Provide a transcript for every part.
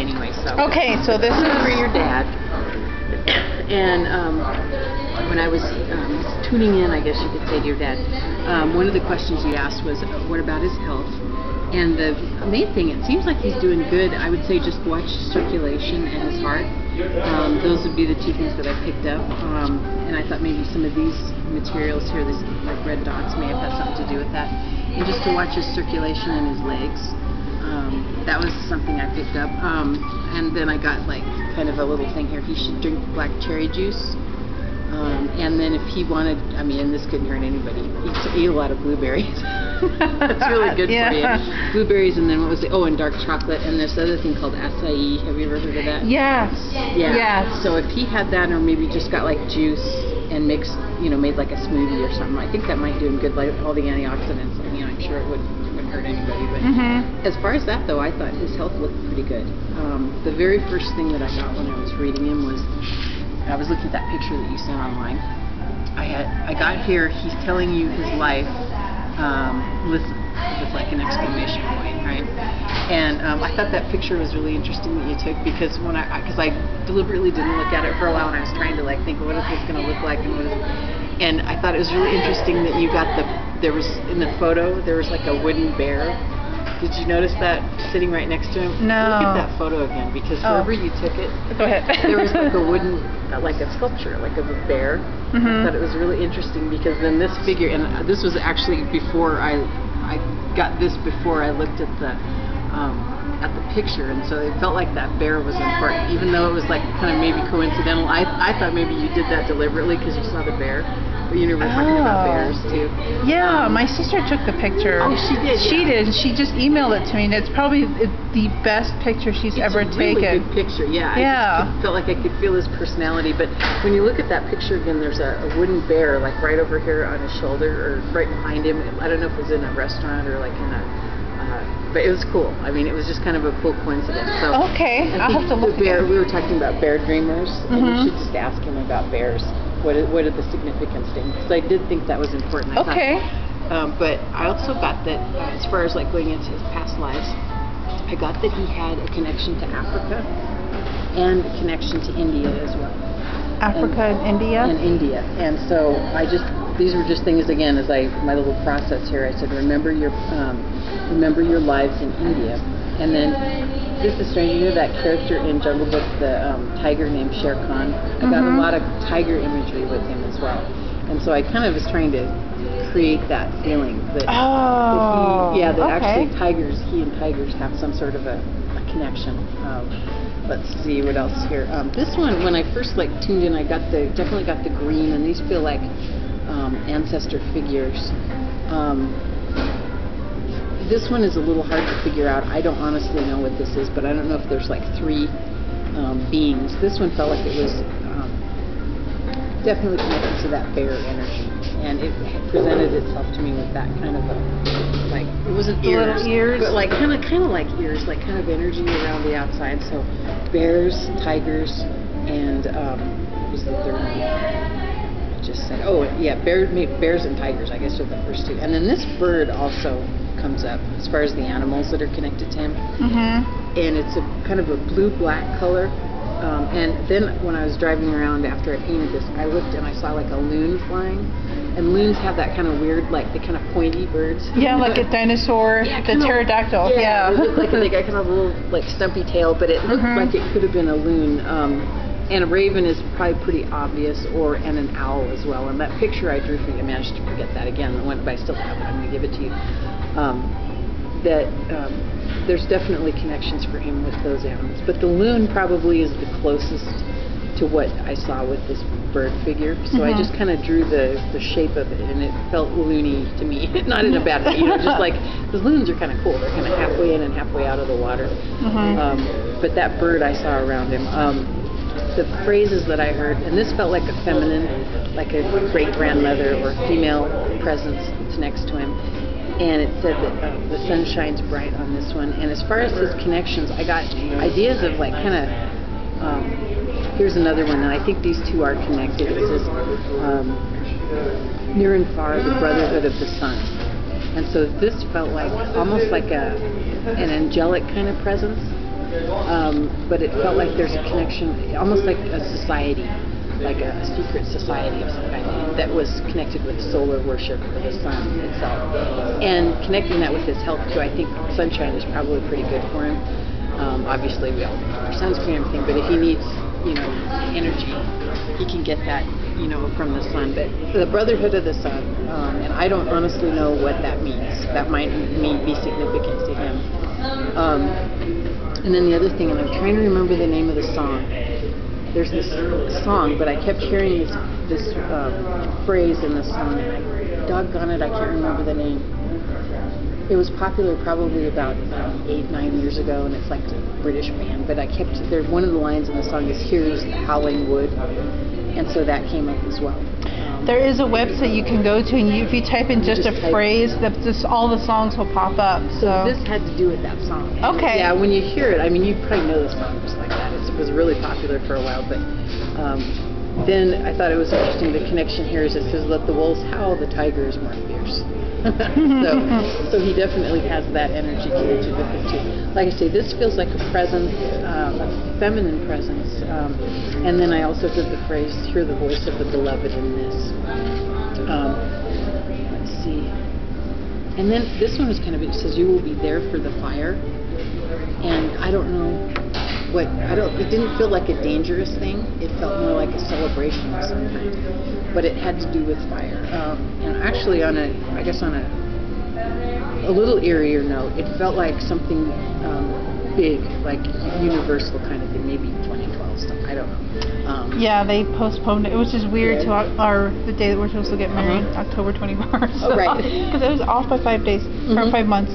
anyway. So okay, so this is for your dad. And when I was tuning in, I guess you could say, to your dad, one of the questions he asked was, what about his health? And the main thing, it seems like he's doing good. I would say just watch circulation and his heart. Those would be the two things that I picked up. And I thought maybe some of these materials here, these like red dots, may have had something to do with that. And just to watch his circulation in his legs. That was something I picked up. And then I got like kind of a little thing here. He should drink black cherry juice. And then if he wanted, I mean, and this couldn't hurt anybody, he ate a lot of blueberries. That's really good for you. Blueberries, and then what was it? Oh, and dark chocolate, and this other thing called acai. Have you ever heard of that? Yes. Yeah. Yes. So if he had that, or maybe just got like juice and mixed, made like a smoothie or something, I think that might do him good, like all the antioxidants. I'm sure it wouldn't hurt anybody. But as far as that, though, I thought his health looked pretty good. The very first thing that I got when I was reading him was, I was looking at that picture that you sent online. I got here, he's telling you his life, listen, with like an exclamation point, right? And I thought that picture was really interesting that you took, because because I deliberately didn't look at it for a while, and I was trying to like think, what is this going to look like, and I thought it was really interesting that you got there was, in the photo, there was like a wooden bear. Did you notice that sitting right next to him? No. Look at that photo again, because wherever you took it, go ahead. there was like a wooden, like a sculpture, like of a bear. I thought it was really interesting, because then this figure, and this was actually before I got this before I looked at the picture, and so it felt like that bear was important, even though it was like kind of maybe coincidental. I thought maybe you did that deliberately because you saw the bear. You know, we're talking about bears too. Yeah, my sister took the picture. Oh, she did. She did. She just emailed it to me, and it's probably the best picture she's ever taken. It's a really good picture. Yeah. I just felt like I could feel his personality. But when you look at that picture again, there's a wooden bear like right over here on his shoulder, or right behind him. I don't know if it was in a restaurant or like in a. But it was cool. I mean, it was just kind of a cool coincidence. So okay, I'll have to look. The bear. We were talking about bear dreamers, and you should just ask him about bears. What are the significance things? Because I did think that was important. Okay. But I also got that, as far as like going into his past lives, I got that he had a connection to Africa and a connection to India as well. Africa and India? And India. And so these were just things, again, as my little process here, I said, remember your lives in India. And then, this is strange, you know that character in Jungle Book, the tiger named Shere Khan? I got a lot of tiger imagery with him as well. And so I kind of was trying to create that feeling that, actually he and tigers have some sort of a connection. Let's see what else here. This one, when I first tuned in, I definitely got the green, and these feel like ancestor figures. This one is a little hard to figure out. I don't honestly know what this is, but I don't know if there's like three beings. This one felt like it was definitely connected to that bear energy, and it presented itself to me with that kind of it wasn't ears, but like kind of like ears, like kind of energy around the outside. So bears, tigers, and what was the third one? I just said, bears and tigers, I guess, are the first two. And then this bird also comes up as far as the animals that are connected to him. And it's a kind of a blue-black color. And then when I was driving around after I painted this, I looked and I saw like a loon flying. And loons have that kind of weird, like the kind of pointy birds. Yeah, like a dinosaur, the pterodactyl. It looked like they got kind of a little like stumpy tail, but it looked like it could have been a loon. And a raven is probably pretty obvious, and an owl as well. And that picture I drew for you, I managed to forget that again, but I still have it. I'm going to give it to you. There's definitely connections for him with those animals. But the loon probably is the closest to what I saw with this bird figure. So I just kind of drew the shape of it, and it felt loony to me. Not in a bad way, just like, because loons are kind of cool. They're kind of halfway in and halfway out of the water. But that bird I saw around him, the phrases that I heard, and this felt like a feminine, like a great-grandmother or female presence that's next to him. And it said that the sun shines bright on this one. And as far as his connections, I got ideas of like kind of, here's another one, and I think these two are connected. It says, near and far, the brotherhood of the sun. And so this felt like almost like an angelic kind of presence. but it felt like there's a connection, almost like a society, like a secret society of some kind that was connected with solar worship for the sun itself. And connecting that with his health too, I think sunshine is probably pretty good for him. Obviously we all wear sunscreen and everything, but if he needs, energy, he can get that, from the sun. But the Brotherhood of the Sun, and I don't honestly know what that means. That might be significant to him. And then the other thing, and I'm trying to remember the name of the song. There's this song, but I kept hearing this phrase in the song. Doggone it, I can't remember the name. It was popular probably about 8-9 years ago, and it's like a British band. But one of the lines in the song is "Here's the howling wood," and so that came up as well. There is a website you can go to, and if you type in just a phrase, all the songs will pop up. So this had to do with that song. Okay. Yeah, when you hear it, I mean, you probably know the song just like that. It was really popular for a while, but then I thought it was interesting. The connection here is it says, "Let the wolves howl, the tiger is more fierce." so he definitely has that energy connected with it too. Like I say, this feels like a presence, a feminine presence. And then I also heard the phrase, "Hear the voice of the beloved in this." Let's see. And then this one was kind of, it says, "You will be there for the fire." And I don't know it didn't feel like a dangerous thing. It felt more like a celebration of some kind. But it had to do with fire. And actually on a little eerier note, it felt like something big, like universal kind of thing, maybe 2012 stuff. I don't know. Yeah, they postponed it, which is weird to the day that we're supposed to get married, October 24th. Oh, right. Because it was off by 5 days, or 5 months.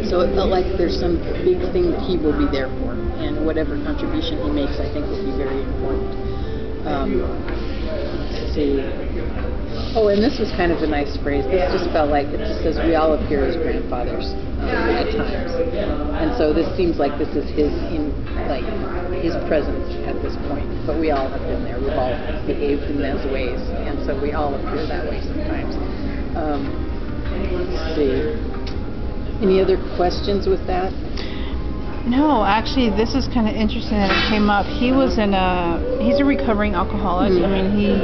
So it felt like there's some big thing that he will be there for, and whatever contribution he makes, I think, will be very important. Let's see. Oh, and this was kind of a nice phrase. This just felt like, it just says, "We all appear as grandfathers at times." And so this seems like this is his presence at this point. But we all have been there. We've all behaved in those ways, and so we all appear that way sometimes. Let's see. Any other questions with that? No, actually, this is kind of interesting that it came up. He's a recovering alcoholic. I mean, he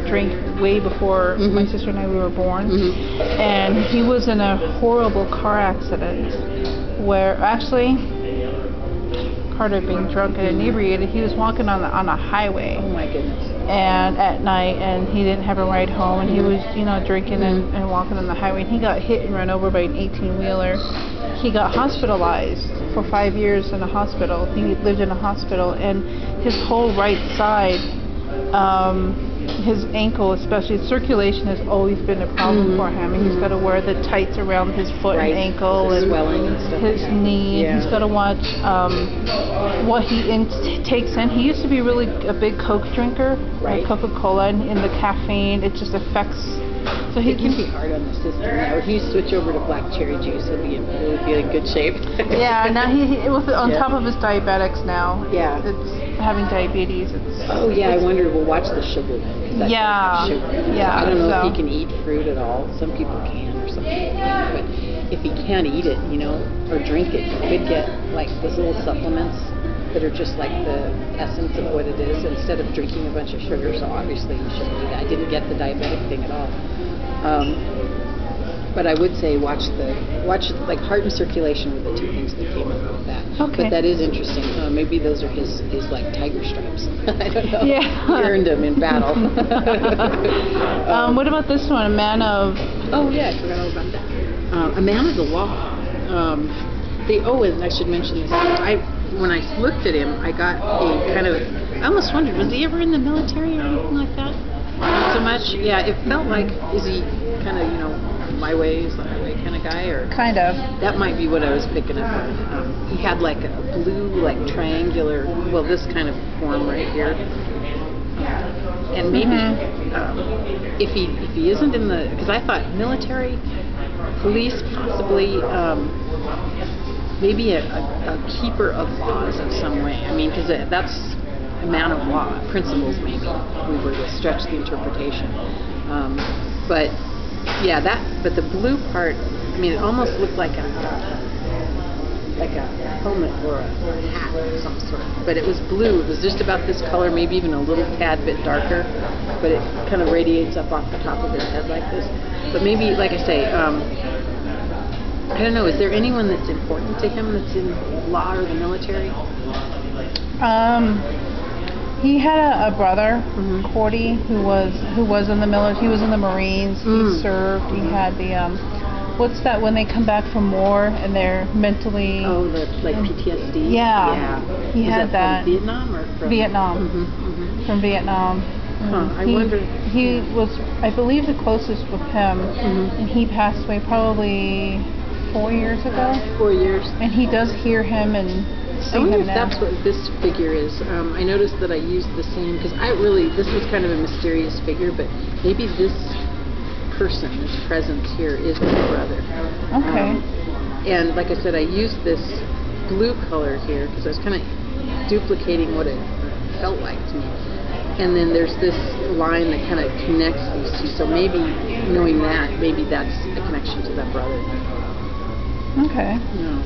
drank way before my sister and I were born. And he was in a horrible car accident where, actually, Carter being drunk and inebriated, he was walking on a highway. Oh my goodness. And at night, and he didn't have a ride home, and he was, drinking and walking on the highway, and he got hit and run over by an 18-wheeler. He got hospitalized for 5 years in a hospital. He lived in a hospital, and his whole right side, his ankle especially, circulation has always been a problem for him, and he's got to wear the tights around his foot and ankle, the and swelling and stuff his knee. Yeah. He's got to watch what he takes in. He used to be really a big Coke drinker, like Coca-Cola, and the caffeine, it just affects. So it can be hard on the system. Now, if you switch over to black cherry juice, he'll be in good shape. Yeah, now he on top of his diabetics now. Yeah. It's having diabetes. I wonder. We'll watch the sugar then. Yeah. Yeah. I don't know if he can eat fruit at all. Some people can, or some people can't. But if he can't eat it, or drink it, he could get like those little supplements that are just like the essence of what it is, instead of drinking a bunch of sugar. So obviously you shouldn't do that. I didn't get the diabetic thing at all. But I would say watch like heart and circulation were the two things that came up with that. Okay. But that is interesting. Maybe those are his like tiger stripes. I don't know. Yeah. He earned them in battle. What about this one? A man of... Oh yeah, I forgot all about that. A man of the law. And I should mention this. When I looked at him, I got a kind of... I almost wondered, was he ever in the military or anything like that? Not so much. Yeah, it felt like, is he kind of, my way is the highway kind of guy, or kind of? That might be what I was picking up on. He had like a blue, like triangular, this kind of form right here. And maybe if he isn't in the, because I thought military, police, possibly, maybe a keeper of laws in some way. I mean, because that's a man of law, principles maybe, if we were to stretch the interpretation. But yeah, but the blue part, I mean, it almost looked like like a helmet or a hat of some sort. But it was blue. It was just about this color, maybe even a little tad bit darker. But it kind of radiates up off the top of his head like this. But maybe, like I say, I don't know. Is there anyone that's important to him that's in law or the military? He had a brother, Cordy, who was in the military. He was in the Marines. He served. He had the what's that when they come back from war and they're mentally the like PTSD. Yeah. He had that. From Vietnam or from Vietnam. From Vietnam. I wonder. He was, I believe, the closest with him, and he passed away probably 4 years ago. 4 years. And he does hear him and see I wonder him if now. that's what this figure is. I noticed that I used the same, because this was kind of a mysterious figure, but maybe this person, this presence here, is my brother. Okay. And like I said, I used this blue color here, because I was kind of duplicating what it felt like to me. And then there's this line that kind of connects these two, so maybe knowing that, maybe that's a connection to that brother. Okay. No.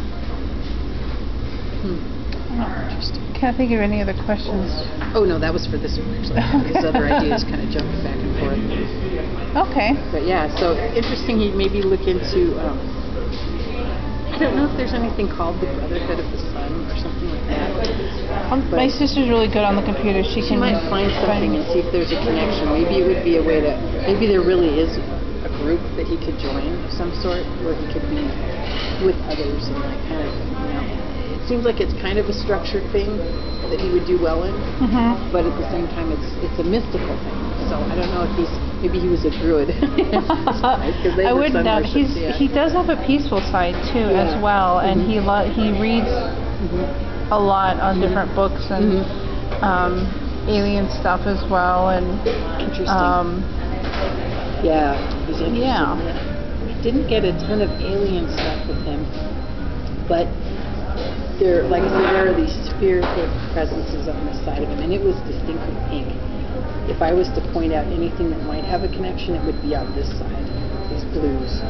Interesting. Can't think of any other questions. Oh no, that was for this one actually. His other ideas kind of jumped back and forth. Okay. But yeah, so interesting. He'd maybe look into. I don't know if there's anything called the Brotherhood of the Sun or something like that. My sister's really good on the computer. She can might find something and see if there's a connection. Maybe it would be a way to. Maybe there really is a group that he could join of some sort, where he could be with others and like kind of, it seems like it's kind of a structured thing that he would do well in, but at the same time it's a mystical thing. So I don't know if maybe he was a druid. I wouldn't doubt. He does have a peaceful side too, as well, and he reads a lot on different books and alien stuff as well, and interesting. Yeah, he's interesting. Yeah. I didn't get a ton of alien stuff with him, but there, like I said, there are these spherical presences on the side of him, and it was distinctly pink. If I was to point out anything that might have a connection, it would be on this side, these blues.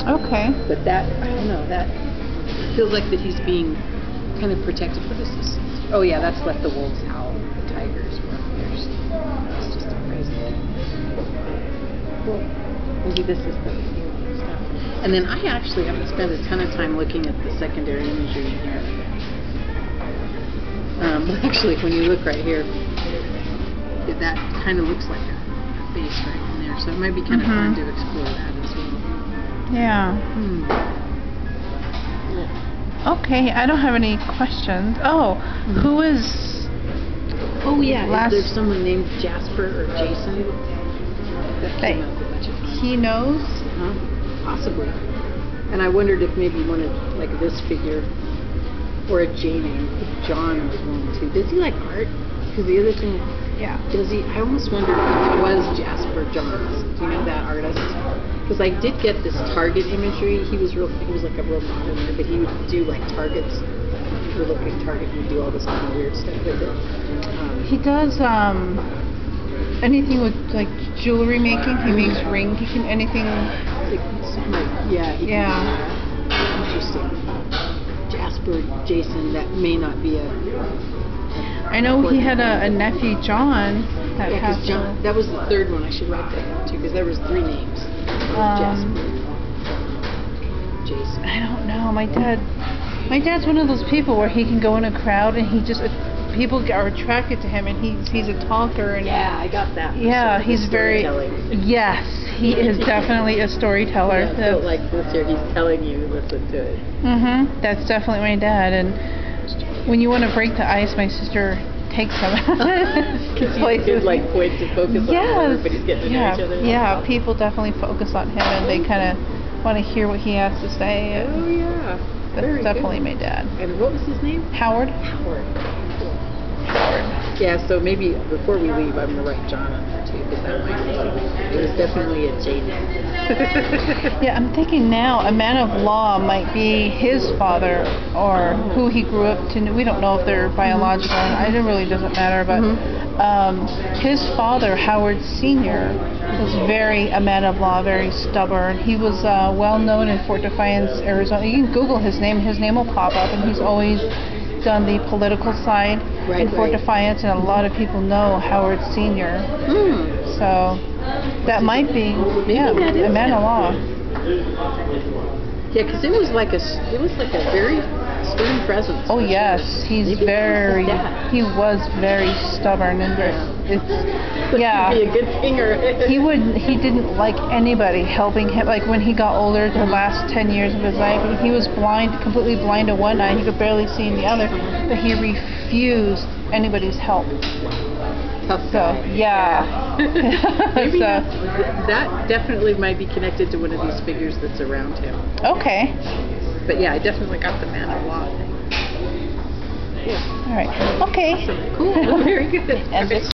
Okay. But that, I don't know, that feels like that he's being kind of protected. What is this? Oh yeah, that's Let the Wolves Howl. The tigers were fierce. It's just a crazy thing. Cool. Maybe this is the stuff. And then I actually haven't spent a ton of time looking at the secondary imagery in here. Actually, when you look right here, that kind of looks like a face right in there. So it might be kind of fun to explore that as well. Yeah. Okay, I don't have any questions. Oh, who is... Oh yeah, there's someone named Jasper or Jason. That came up a bunch of times. He knows? Possibly. And I wondered if maybe one of, like this figure, or a J name, if John was one too. Does he like art? Because the other thing, does he? I almost wondered if it was Jasper Johns. Do you know that artist? Because I did get this Target imagery. He was like a real modern, but he would do like Targets. If you look at Target, he'd do all this kind of weird stuff with it. He does anything with like jewelry making. He makes rings. He can anything. Interesting. Jasper, Jason, that may not be a... I know he had a nephew, John. John, that was the third one. I should write that down too, because there was 3 names. Jasper, Jason. I don't know. My dad's one of those people where he can go in a crowd and he just... people are attracted to him, and he's a talker. And I got that. Yeah, he's very... Yes, he is definitely a storyteller. Yeah, so like this here, he's telling you, listen to it. That's definitely my dad. And when you want to break the ice, my sister takes him. Because he could like point to focus on everybody's getting to know each other. Yeah, people definitely focus on him, and they kind of want to hear what he has to say. Oh yeah. That's definitely my dad. And what was his name? Howard. Howard. Yeah, so maybe before we leave, I'm going to write John on there too. too, because it was definitely a J-name. Yeah, I'm thinking now a man of law might be his father or who he grew up to. We don't know if they're biological. It really doesn't matter, but his father, Howard Sr., was a man of law, very stubborn. He was well known in Fort Defiance, Arizona. You can Google his name. His name will pop up, and he's always done the political side in Fort Defiance, and a lot of people know Howard Sr. So that might be a man of law. Yeah, because it was like a very stern presence. Oh yes, he was very stubborn, and it's Be a good thing, or he didn't like anybody helping him. Like when he got older, the last 10 years of his life, he was completely blind in one eye. He could barely see in the other, but he refused anybody's help. Tough So guy. yeah. Maybe So, that definitely might be connected to one of these figures that's around him. okay. But yeah, I definitely got the man of law thing. Yeah. All right. Okay. Cool. Very good. And